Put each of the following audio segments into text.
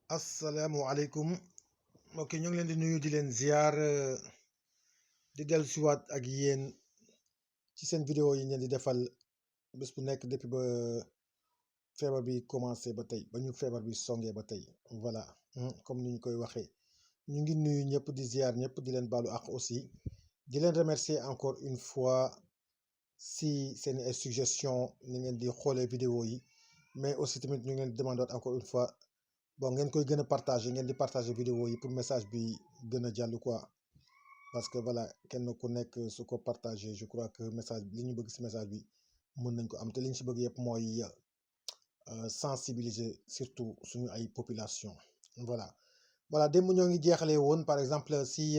asalaamualeykum mbokk yi ñu ngi leen di nuyu di leen ziar di dellu siwaat ak yéen ci seen vidéo yi ngeen di defal bés bu nekk depuis ba feebar bi commencé ba tey ba ñu feebar bi songee ba tey voilà comme ni ñu koy waxee ñu ngi nuyu ñëpp di ziar ñëpp di leen baalu àq aussi di leen remercier encore une fois si seen ay suggestion ni ngeen di xoolee vidéo yi mais aussi tamit ñu ngi leen di demander encore une fois bon ngeen koy gën a partager ngeen di partager vidéo yi pour message bi gën a jàll quoi parce que voilà kenn ku nekk su ko partager je crois que message li ñu bëgg si message bi mën nañ ko am te li ñu si bëgg yëpp mooy sensibiliser surtout suñu ay population voilà voilà démb ñoo ngi jeexalee woon par exemple si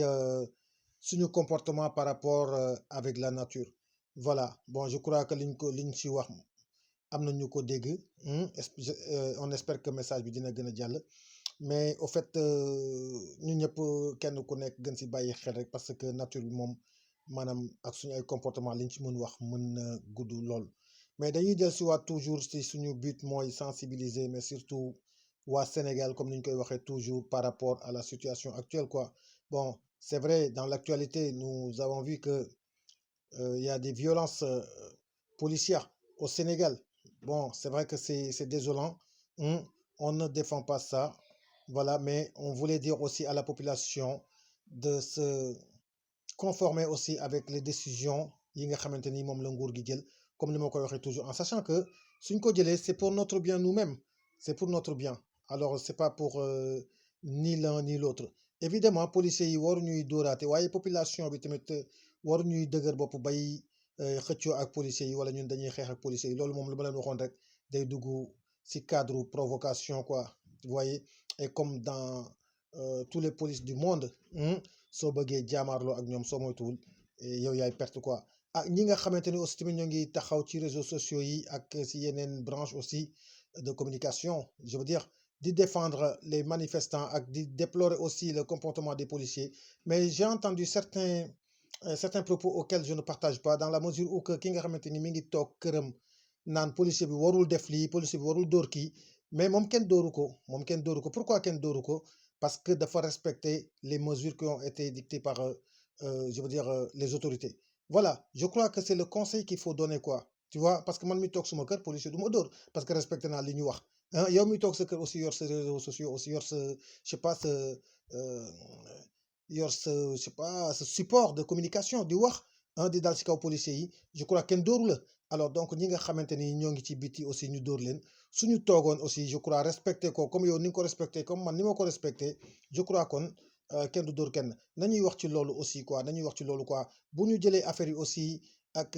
suñu comportement par rapport avec la nature voilà bon je crois que liñ si wax am na ñu ko dégg on espère que message bi dina gën a jàll mais au fait ñu ñëpp kenn ku nekk gën si bàyyi xel rek parce que nature bi moom maanaam ak suñu ay comportement liñ ci mën wax mën na gudd lool mais dañuy del si waat toujours si suñu but mooy sensibiliser mais surtout waa Sénégal comme ni ñu koy waxee toujours par rapport à la situation actuelle quoi bon c'est vrai dans l'actualité nous avons vu que il y a des violences policières au Sénégal. Bon, c'est vrai que c'est désolant. On ne défend pas ça. Voilà, mais on voulait dire aussi à la population de se conformer aussi avec les décisions yi nga xamante ni moom la nguur gi jël comme ni ma koy waxee toujours en sachant que suñ ko jëlee c'est pour notre bien nous-mêmes c'est pour notre bien alors c'est pas pour ni l'un ni l'autre évidemment policiers yi waru ñuy dóoraate waaye population bi tamit waru ñuy dëgër bopp bay xëccoo ak policiers yi wala ñun dañuy xeex ak policiers yi loolu moom lu ma leen waxoon rek day dugg ci cadre provocation quoi vous voyez et comme dans tous les polices du monde soo bëggee jaamaarloo ak ñoom soo moytuwul yow yaay perte quoi ah ñi nga xamante ni aussi tamit ñoo ngi taxaw ci réseaux sociaux yi ak ci yeneen branche aussi de communication je veux dire di défendre les manifestants ak di déplorer aussi le comportement des policiers mais j'ai entendu certains propos auxquels je ne partage pas dans la mesure où que ki nga xamante ni mi ngi toog këram naan policier bi warul def lii policier bi warul dóor kii mais moom kenn dóoru ko pourquoi kenn dóoru ko parce que dafa respecter les mesures qui ont été dictées par je veux dire les autorités voilà je crois que c'est le conseil qu'il faut donner quoi tu vois parce que man mi toog suma kër policier du ma dóor parce que respecté naa li ñu wax ah yow mi toog sa kër aussi yor sa réseaux sociaux aussi yor sa je sais pas sa yor sa je sais pas sa support de communication di wax di dal ci kaw policiers yi je crois kenn dóoru la alors donc ñi nga xamante ni ñoo ngi ci biti aussi ñu dóor leen suñu toogoon aussi je crois respecté ko comme yow ni nga ko respecté comme man ni ma ko respecté je crois kon kenn du dóor kenn nañuy wax ci loolu aussi quoi nañuy wax ci loolu quoi bu ñu jëlee affaire yi aussi ak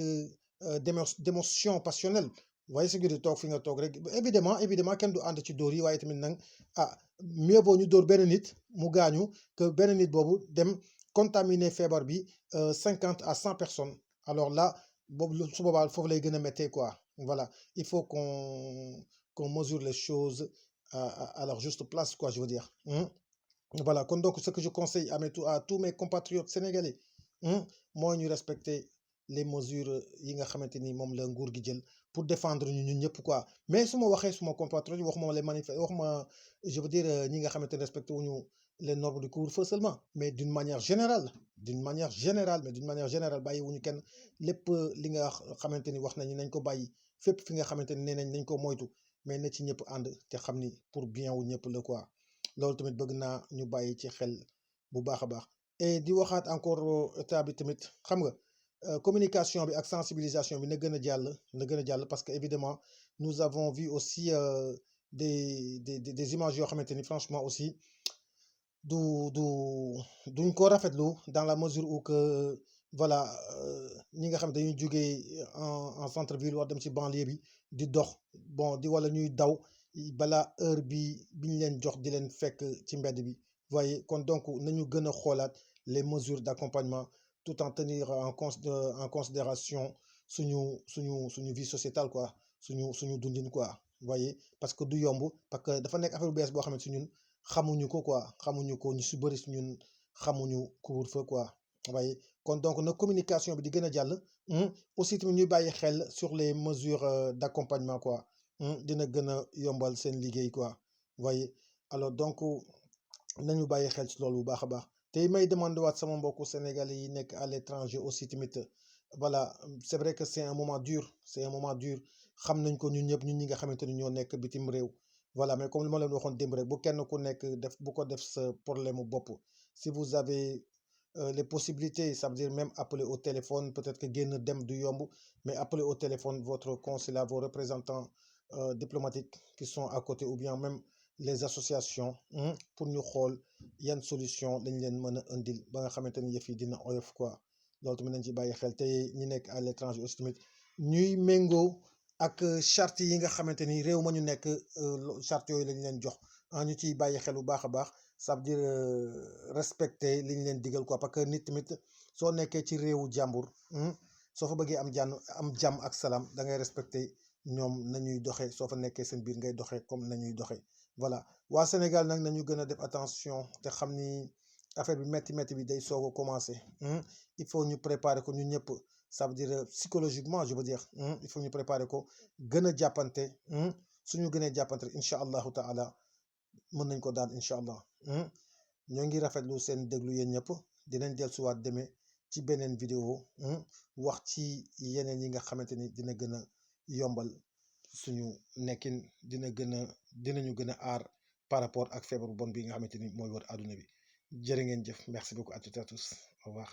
d'émotion passionnelle waaye si di toog fi nga toog rek évidemment kenn du ànd ci dóor yi waaye tamit nag mieux vaut ñu dóor benn nit mu gaañu que benn nit boobu dem contaminer feebar bi 50 à 100 personnes alors là boobu su boobaa foofu lay gën a méttee quoi voilà il faut qu'on mesure les choses à leur juste place quoi je veux dire voilà kon donc ce que je conseille à tous mes compatriotes sénégalais mooy ñu respecter les mesures yi nga xamante ni moom la nguur gi jël pour défendre ñu ñun ñëpp quoi mais su ma waxee suma compatriotes waxuma les manifestants waxuma je veux dire ñi nga xamante ni respecté wuñu les normes du couvre-feu seulement mais d'une manière générale bàyyi wuñu kenn lépp li nga xamante ni wax nañu nañ ko bàyyi fépp fi nga xamante ni nee nañ ko moytu mais na ci ñëpp ànd te xam ni pour bien wu ñëpp la quoi loolu tamit bëgg naa ñu bàyyi ci xel bu baax a baax et di waxaat encore état bi tamit xam nga communication bi ak sensibilisation bi na gën a jàll parce que évidemment nous avons vu aussi des images yoo xamante ni franchement aussi du du duñ ko rafetlu dans la mesure où que voilà ñi nga xam dañuy jógee en centre ville war dem ci banlieue bi di dox bon di wala ñuy daw balaa heure bi ñu leen jox di leen fekk ci mbedd bi voyez kon donc nañu gën a xoolaat les mesures d'accompagnement tout en tenir en considération suñu vie sociétale quoi suñu dundin quoi voyez parce que du yomb parce que dafa nekk affaire bu bees boo xamante si ñun xamuñu ko quoi xamuñu ko ñu si bëri si ñun xamuñu couvre-feu quoi voyez kon donc na communication bi di gën a jàll aussi tamit ñuy bàyyi xel sur les mesures d'accompagnement quoi dina gën a yombal seen liggéey quoi voyez alors donc nañu bàyyi xel ci loolu bu baax a baax te may demandé waat sama mbokku sénégalais yi nekk à l'étranger aussi tamit voilà c'est vrai que c'est un moment dur c'est un moment dur xam nañ ko ñun ñëpp ñun ñi nga xamante ni ñoo nekk bitim réew voilà mais comme li ma leen waxoon démb rek bu kenn ku nekk def bu ko def sa problème mu bopp si vous avez les possibilités ça veut dire même appeler au téléphone peut-être que génn dem du yomb mais appeler au téléphone votre consulat vos représentants diplomatiques qui sont à côté ou bien même les associations pour ñu xool yan solution lañ leen mën a indil ba nga xamante ni yëf yi dina oyof quoi loolu tamit nañ ci bàyyi xel te ñi nekk à l'étranger aussi tamit ñuy méngoo ak charte yi nga xamante ni réew ma ñu nekk charte yooyu lañ leen jox ñu ciy bàyyi xel bu baax a baax ça veut dire respecter liñ leen digal quoi parce que nit tamit soo nekkee ci réewu jàmbur soo fa bëggee am jàmm ak salaam da ngay respecter ñoom nañuy doxee soo fa nekkee seen biir ngay doxee comme nañuy doxee voilà waa Sénégal nag nañu gën a def attention te xam ni affaire bi métti bi day soog a commencer il faut ñu préparer ko ñun ñëpp ça veut dire psychologiquement je veux dire il faut ñu préparer ko gën a jàppante suñu gënee jàppante rek incha allahu taala mën nañ ko daan incha allah ñoo ngi rafetlu seen déglu yéen ñëpp dinañ dellusiwaat demee ci beneen vidéo wax ci yeneen yi nga xamante ni dina gën a yombal suñu nekkin dinañu gën a aar par rapport ak feebar bu bon bi nga xamante ni mooy wër àdduna bi jërë ngeen jëf merci beaucoup à toutes et à tous au revoir